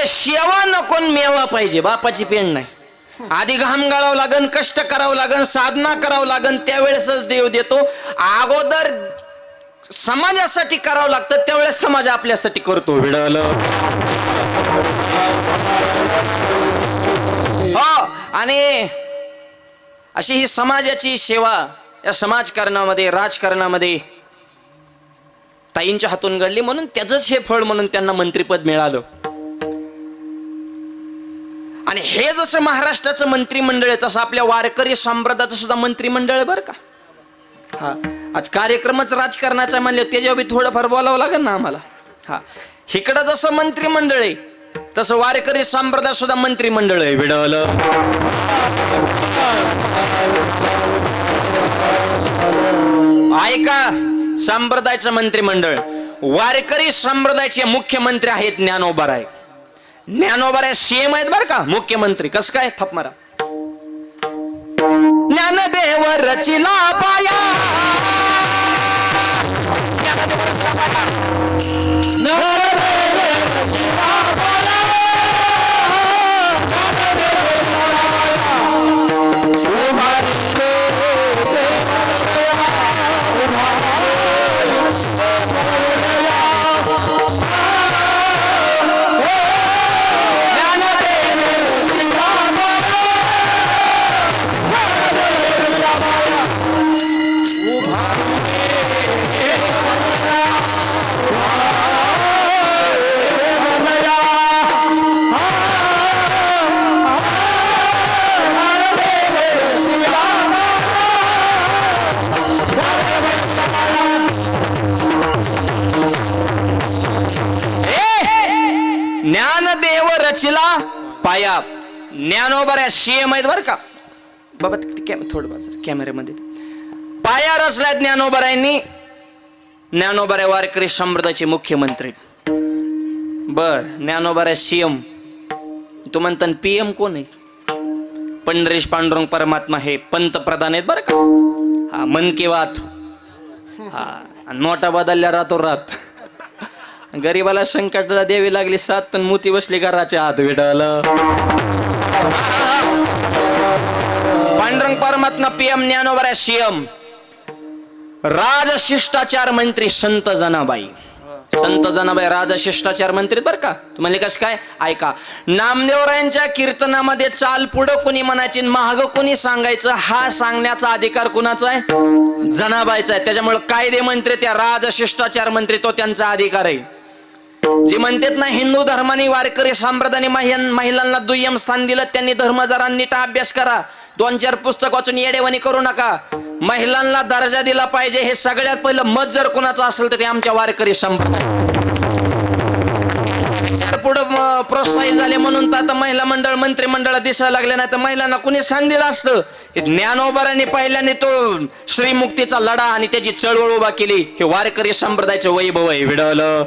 शेवा नको मेवा पाहिजे, बापाची पेंड नाही. आधी घाम गाळावं लागन, कष्ट करावं लागन, साधना करावं लागन, त्यावेळेसच देव देतो. अगोदर समाजासाठी करावं लागतं, त्यावेळेस समाज आपल्यासाठी करतो. विडवलं हो. आणि अशी ही समाजाची सेवा या समाजकारणामध्ये, राजकारणामध्ये ताईंच्या हातून घडली, म्हणून त्याचंच हे फळ म्हणून त्यांना मंत्रिपद मिळालं. आणि हे जसं महाराष्ट्राचं मंत्रिमंडळ आहे, तसं आपल्या वारकरी संप्रदायाचं सुद्धा मंत्रिमंडळ आहे बरं का. हा, आज कार्यक्रमच राजकारणाचा म्हणले त्याच्यावर बी थोडंफार बोलावं लागेल ना आम्हाला. हा, इकडं जसं मंत्रिमंडळ आहे तसं वारकरी संप्रदाय सुद्धा मंत्रिमंडळ आहे. विडवलं ऐका, संप्रदायाचं मंत्रिमंडळ, वारकरी संप्रदायाचे मुख्यमंत्री आहेत ज्ञानोबाराय. ज्ञानोबाराय सीएम आहेत बरं का, मुख्यमंत्री. कसं काय? थाप मारा. ज्ञानदेव रचिला पाया, ज्ञानदेव रचिला पाया. ज्ञानोबाऱ्या सीएम आहेत बरं का बाबा. थोडं बाजू कॅमेऱ्यामध्ये. पाया रचला ज्ञानोबाऱ्यांनी. ज्ञानोबाऱ्या वारकरी संप्रदायाचे मुख्यमंत्री. बर, ज्ञानोबाऱ्या सीएम. तू म्हणता पीएम कोण आहे? पंढरीश पांडुरंग परमात्मा हे पंतप्रधान आहेत बरं का. हा, मन की बात. हा, नोटा बदलल्या रातो रात. गरीबाला संकटाला द्यावी लागली साथ, पण मोती बसली घराच्या आत. विडवलं पांडुरंग परमात्मा पीएम, ज्ञानोबा सीएम. राजशिष्टाचार मंत्री संत जनाबाई. संत जनाबाई राजशिष्टाचार मंत्री बर का. तुम्हाला कसं काय? ऐका, नामदेवरायांच्या कीर्तनामध्ये चाल पुढं कोणी म्हणायची, महाग कोणी सांगायचं, हा सांगण्याचा अधिकार कुणाचा आहे? जनाबाईचा आहे. त्याच्यामुळे कायदे मंत्री त्या राजशिष्टाचार मंत्री, तो त्यांचा अधिकार आहे. जे म्हणतात ना, हिंदू धर्माने वारकरी संप्रदायाने महिलांना दुय्यम स्थान दिलं, त्यांनी धर्म जरा नीट अभ्यास करा, 2-4 पुस्तक वाचून येडेवाणी करू नका, महिलांना दर्जा दिला पाहिजे, हे सगळ्यात पहिलं मत जर कोणाचं असेल तर ते आमच्या वारकरी संप्रदाय. पुढं प्रोत्साहित झाले म्हणून तर आता महिला मंडळ मंत्रिमंडळात दिसायला लागले, नाही तर महिलांना कुणी स्थान दिलं असतं? ज्ञानोबारांनी पहिल्याने तो श्रीमुक्तीचा लढा आणि त्याची चळवळ उभा केली. हे वारकरी संप्रदायाचं वैभव आहे. विडवलं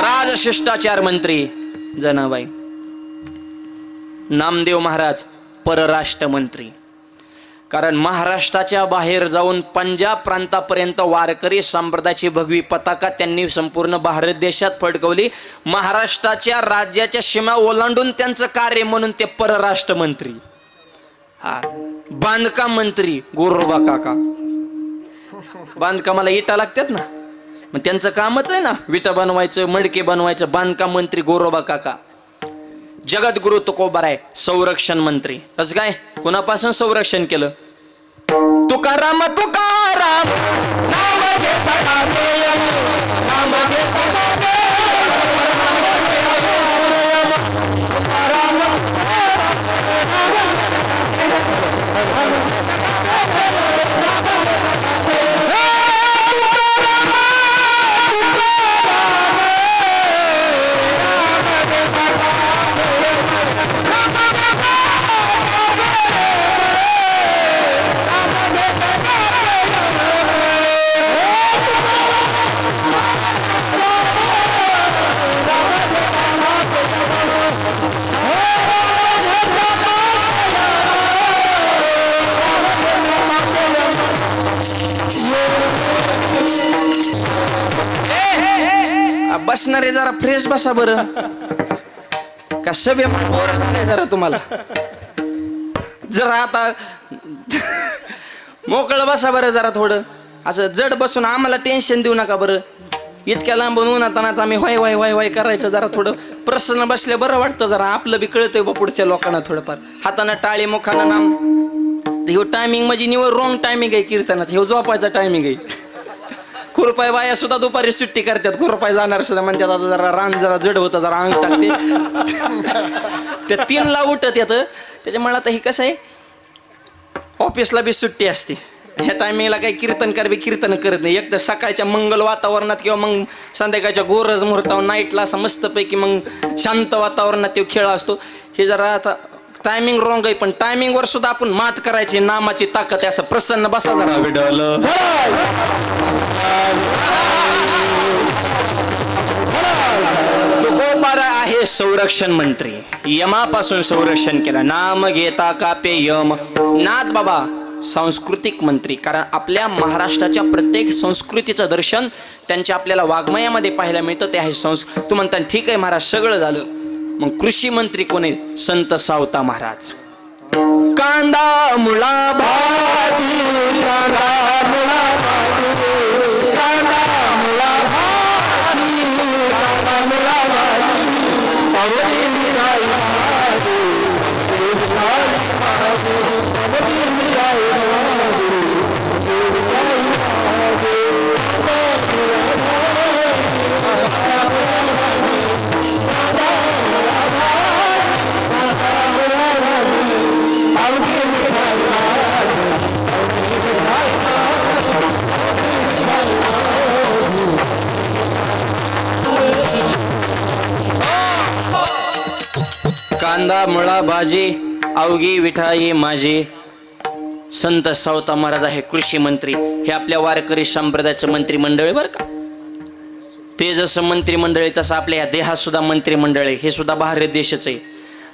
राजशिष्टाचार मंत्री जनाबाई. नामदेव महाराज परराष्ट्र मंत्री. कारण महाराष्ट्राच्या बाहेर जाऊन पंजाब प्रांतापर्यंत वारकरी संप्रदायाची भगवी पताका त्यांनी संपूर्ण भारत देशात फडकवली. महाराष्ट्राच्या राज्याच्या सीमा ओलांडून त्यांचं कार्य म्हणून ते परराष्ट्र मंत्री. हा, बांधकाम मंत्री गोरोबा काका. बांधकामाला इटा लागतात ना, मग त्यांचं कामच आहे ना विटा बनवायचं, मडके बनवायचं. बांधकाम मंत्री गोरोबा काका. जगद्गुरु तुकोबाराय संरक्षण मंत्री. कसं काय? कोणापासून संरक्षण केलं? तुकाराम तुकाराम नाम घेता नाम घेता बसणारे जरा फ्रेश बसा बरं. का सभे बोर झाले जरा तुम्हाला. जरा आता मोकळं बसा बरं जरा. थोडं असं जड बसून आम्हाला टेन्शन देऊ नका बरं. इतक्या लांबून उन्हातानाच आम्ही वाय वाय वाय वाय करायचं. जरा थोडं प्रसन्न बसले बरं वाटतं. जरा आपलं बी कळतंय बा पुढच्या लोकांना थोडंफार. हातानं टाळी मुखानं नाम. ह्यो टायमिंग म्हणजे निवड रॉंग टायमिंग आहे कीर्तनात. ह्यो झोपायचा टायमिंग आहे. खुरपाय बाया सुद्धा दुपारी सुट्टी करतात. खुरपाय जाणार सुद्धा म्हणतात आता जरा रान जरा जड होतं जरा अंग टाकते. त्या 3ला उठत येतं. त्याच्यामुळे आता हे कसं आहे ऑफिसला बी सुट्टी असते. ह्या टायमिंगला काही कीर्तनकार बी कीर्तन करत नाही. एक तर सकाळच्या मंगल वातावरणात किंवा मग संध्याकाळच्या गोरज मुहूर्तावर नाईटला असं मस्तपैकी मग शांत वातावरणात तो खेळ असतो. हे जरा आता टायमिंग रॉंग आहे. पण टायमिंगवर सुद्धा आपण मात करायची. नामाची ताकद आहे. असं प्रसन्न बसा जरा. विडल आहे संरक्षण मंत्री. यमापासून संरक्षण केलं. नाम घेता कापे यम. नाथ बाबा सांस्कृतिक मंत्री. कारण आपल्या महाराष्ट्राच्या प्रत्येक संस्कृतीचं दर्शन त्यांच्या आपल्याला वाङ्मयामध्ये पाहायला मिळतं. ते आहे तू म्हणता ठीक आहे महाराज सगळं झालं. मग कृषी मंत्री कोण आहे? संत सावता महाराज. कांदा मुळा भाजी कांदा मुळा भाजी कांदा मुळा भाजी कांदा मुळा भाजी पावली मिराई भाजी मिराई भाजी पावली मिराई कांदा मुळा भाजी अवघी विठाई माझी. संत सावता महाराज आहे कृषी मंत्री. हे आपल्या वारकरी संप्रदायाचं मंत्रिमंडळ आहे बरं का. ते जसं मंत्रिमंडळ आहे तसं आपल्या या देहात सुद्धा मंत्रिमंडळ आहे. हे सुद्धा भारत देशाचं आहे.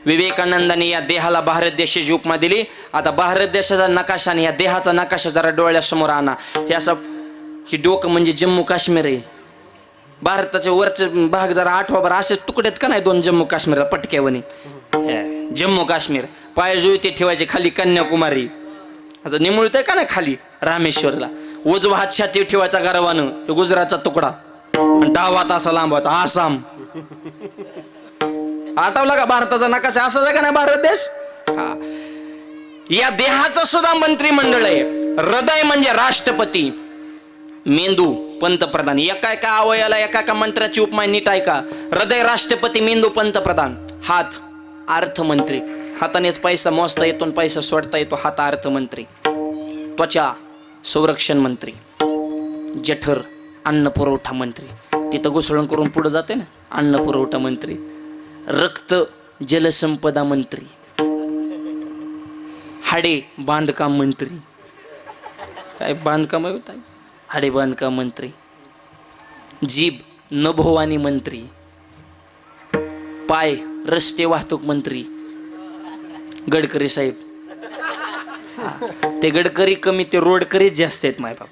विवेकानंदांनी या देहाला भारत देशाची उपमा दिली. आता भारत देशाचा नकाशा आणि या देहाचा नकाशा जरा डोळ्यासमोर आणा. हे असं ही डोकं म्हणजे जम्मू काश्मीर आहे. भारताचे वरचे भाग जरा आठवा बरं असे तुकडेत का नाही 2 जम्मू काश्मीरला पटक्यावणी. जम्मू काश्मीर पाय जुळते ठेवायचे. खाली कन्याकुमारी असं निमुळतंय का नाही खाली रामेश्वरला. उजवा हात छाती ठेवायचा गर्वानं. गुजरातचा तुकडा. डावा तासा लांबवायचा आसाम. आठवला का भारताचा नकाशा असाच आहे का नाही भारत देश. या देहाचं सुद्धा मंत्रिमंडळ आहे. हृदय म्हणजे राष्ट्रपती. मेंदू पंतप्रधान. एका अवयाला एका मंत्र्याची उपमा नीट ऐका. हृदय राष्ट्रपती, मेंदू पंतप्रधान, हात अर्थमंत्री. हातानेच पैसा मोजता येतो आणि पैसा सोडता येतो. हात अर्थमंत्री. त्वचा संरक्षण मंत्री. जठर अन्न पुरवठा मंत्री. तिथं घुसळण करून पुढे जाते ना अन्न पुरवठा मंत्री. रक्त जलसंपदा मंत्री. हाडे बांधकाम मंत्री. काय बांधकाम होत हाडे बांधकाम मंत्री. जीभ नभोवाणी मंत्री. पाय रस्ते वाहतूक मंत्री. गडकरी साहेब. ते गडकरी कमी ते रोडकरीच जास्त आहेत माय बाप.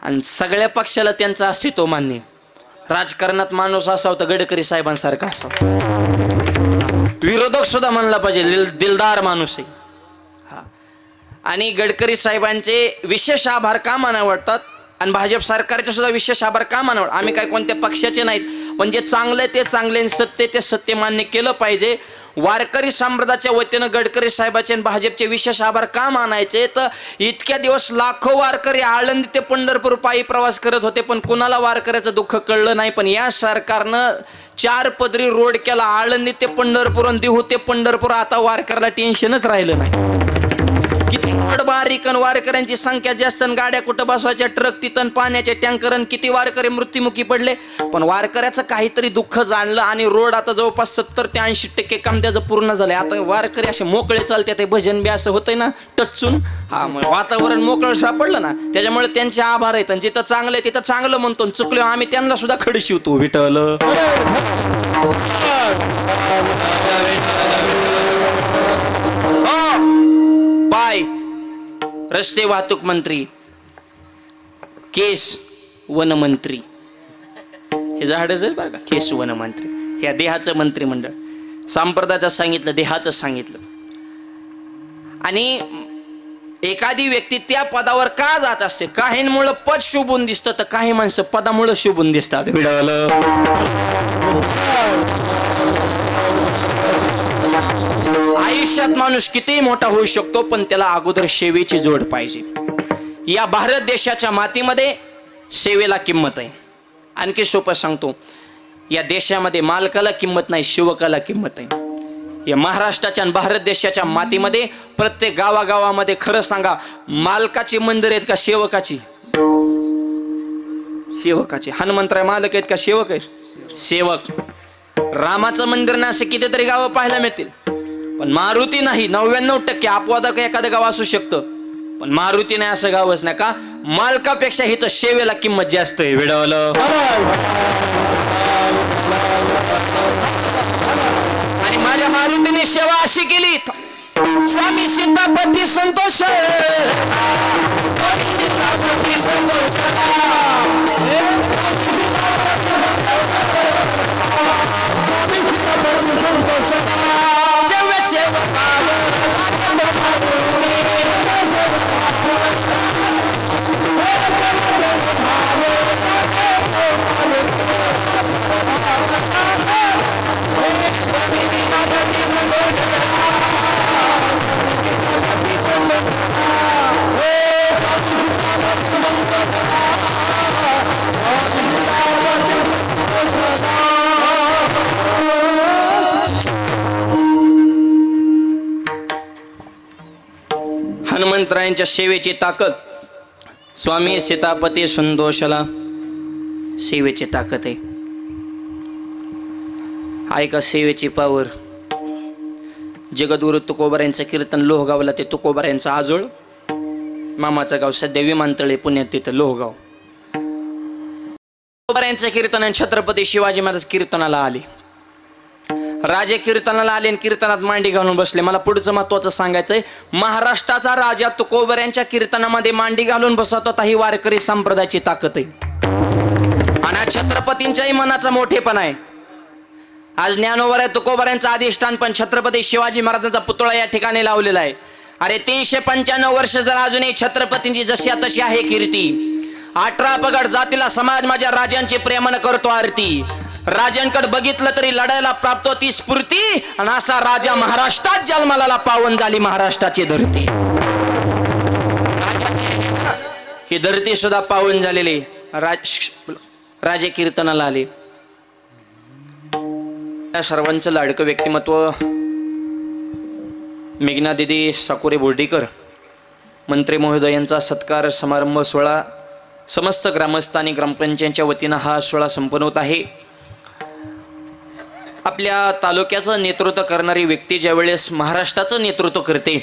आणि सगळ्या पक्षाला त्यांचं अस्तित्व मान्य. राजकारणात माणूस असावा तर गडकरी साहेबांसारखा असावा. विरोधक सुद्धा म्हणला पाहिजे दिलदार माणूस आहे. आणि गडकरी साहेबांचे विशेष आभार का मानावे वाटतात आणि भाजप सरकारचे सुद्धा विशेष आभार का मानावे. आम्ही काय कोणत्या पक्षाचे नाहीत. पण जे चांगले ते चांगले, सत्य ते सत्य मान्य केलं पाहिजे. वारकरी संप्रदायाच्या वतीनं गडकरी साहेबांचे आणि भाजपचे विशेष आभार का मानायचे. तर इतक्या दिवस लाखो वारकरी आळंदी ते पंढरपूर पायी प्रवास करत होते पण कुणाला वारकऱ्याचं दुःख कळलं नाही. पण या सरकारनं 4 पदरी रोड केला. आळंदी ते पंढरपूर आणि देहू ते पंढरपूर. आता वारकऱ्याला टेन्शनच राहिलं नाही. किती रोड बारीक आणि वारकऱ्यांची संख्या जास्त आणि गाड्या कुठं बसवायच्या, ट्रक तिथं, पाण्याचे टँकर आणि किती वारकरी मृत्युमुखी पडले. पण वारकऱ्याचं काहीतरी दुःख जाणलं आणि रोड आता जवळपास 70 ते 80% काम त्याचं पूर्ण झालंय. आता वारकरी असे मोकळे चालते. ते भजन बी असं होतंय ना टचून. वातावरण मोकळं सापडलं ना त्याच्यामुळे त्यांचे आभार आहेत. आणि जिथं चांगलं आहे तिथं चांगलं म्हणतो. चुकलो आम्ही त्यांना सुद्धा खडी शिवतो. विठ्ठल पाय रस्ते वाहतूक मंत्री. केस वन मंत्री. हे झाडच आहे बरं का, केशवन मंत्री, ह्या देहाचं मंत्रिमंडळ. संप्रदायाचं सांगितलं, देहाचं सांगितलं. आणि एखादी व्यक्ती त्या पदावर का जात असते, काहींमुळे पद शोभून दिसतं, तर काही माणसं पदामुळे शोभून दिसतात. आयुष्यात माणूस कितीही मोठा होऊ शकतो, पण त्याला अगोदर सेवेची जोड पाहिजे. या भारत देशाच्या मातीमध्ये सेवेला किंमत आहे. आणखी सोपं सांगतो, या देशामध्ये मालकाला किंमत नाही, सेवकाला किंमत आहे. या महाराष्ट्राच्या आणि भारत देशाच्या मातीमध्ये प्रत्येक गावागावामध्ये खरं सांगा, मालकाची मंदिर आहेत का सेवकाची? सेवकाची. हनुमंतराय मालक आहेत का सेवक आहेत? सेवक. रामाचं मंदिर ना असे कितीतरी गावं पाहायला मिळतील, पण मारुती नाही. 99% अपवादक एखादं गाव असू शकतं, पण मारुती नाही असं गावच नाही. का? मालकापेक्षा ही तर सेवेला किंमत जास्त आहे. विडवलं. आणि माझ्या मारुतीने सेवा अशी केली, स्वामी सीतापती संतोष, स्वामी सीतापती संतोष. हनुमंतरायांच्या सेवेची ताकद, स्वामी सीतापती संतोषला सेवेची ताकद आहे. ऐका सेवेची पावर. जगद्गुरु तुकोबारायांचं कीर्तन लोहगावला, ते तुकोबारायांचं आजोळ मामाचं गाव, सध्या विमानतळे पुण्यात, तिथं लोहगाव. तुकोबारायांचं कीर्तन आणि छत्रपती शिवाजी महाराज कीर्तनाला आले. राजे कीर्तनाला आले आणि कीर्तनात मांडी घालून बसले. मला पुढचं महत्वाचं सांगायचंय, महाराष्ट्राचा राजा तुकोबारायांच्या कीर्तनामध्ये मांडी घालून बसत होता. ही वारकरी संप्रदायाची ताकद आहे. आणि छत्रपतींच्याही मनाचा मोठेपणा आहे. आज ज्ञानोबा तुकोबारायांचं अधिष्ठान, पण छत्रपती शिवाजी महाराजांचा पुतळा या ठिकाणी लावलेला आहे. अरे 395 वर्ष जर अजूनही छत्रपतींची जशी तशी आहे कीर्ती. 18 पगड जातीला समाज माझ्या राजांची प्रेमानं करतो आरती. राजांकडे बघितलं तरी लढायला प्राप्त होती स्फूर्ती. आणि असा राजा महाराष्ट्रात जन्माला पावन झाली महाराष्ट्राची धरती. ही धरती सुद्धा पावन झालेली. राजे कीर्तनाला आले. या सर्वांचं लाडकं व्यक्तिमत्व मेघना दिदी साकुरे बोर्डीकर मंत्री महोदय यांचा सत्कार समारंभ सोहळा समस्त ग्रामस्थ आणि ग्रामपंचायतच्या वतीनं हा सोहळा संपन्न होत आहे. आपल्या तालुक्याचं नेतृत्व करणारी व्यक्ती ज्यावेळेस महाराष्ट्राचं नेतृत्व करते,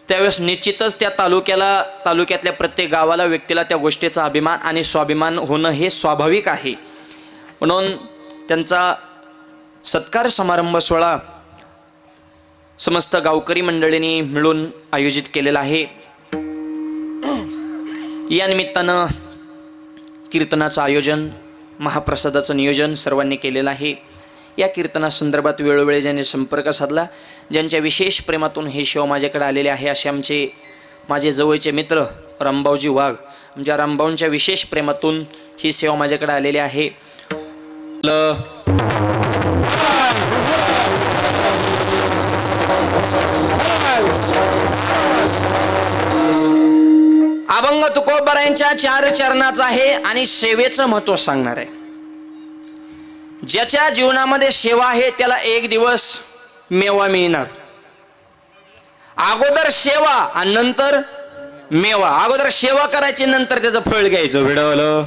त्यावेळेस निश्चितच त्या तालुक्यातल्या प्रत्येक गावाला, व्यक्तीला त्या गोष्टीचा अभिमान आणि स्वाभिमान होणं हे स्वाभाविक आहे. म्हणून त्यांचा सत्कार समारंभ सोहळा समस्त गावकरी मंडळींनी मिळून आयोजित केलेला आहे. या निमित्तानं कीर्तनाचं आयोजन, महाप्रसादाचं नियोजन सर्वांनी केलेलं आहे. या कीर्तनासंदर्भात वेळोवेळी ज्यांनी संपर्क साधला, ज्यांच्या विशेष प्रेमातून हे शिव माझ्याकडे आलेले आहे, असे माझे जवळचे मित्र रामभाऊजी वाघ, म्हणजे रामभाऊंच्या विशेष प्रेमातून ही सेवा माझ्याकडे आलेली आहे. अभंग तुकोबारायांच्या 4 चरणाचा आहे आणि सेवेचं महत्व सांगणार आहे. ज्याच्या जीवनामध्ये सेवा आहे त्याला एक दिवस मेवा मिळणार. अगोदर सेवा आणि नंतर मेवा. अगोदर सेवा करायची, नंतर त्याचं फळ घ्यायचं. विडवलं.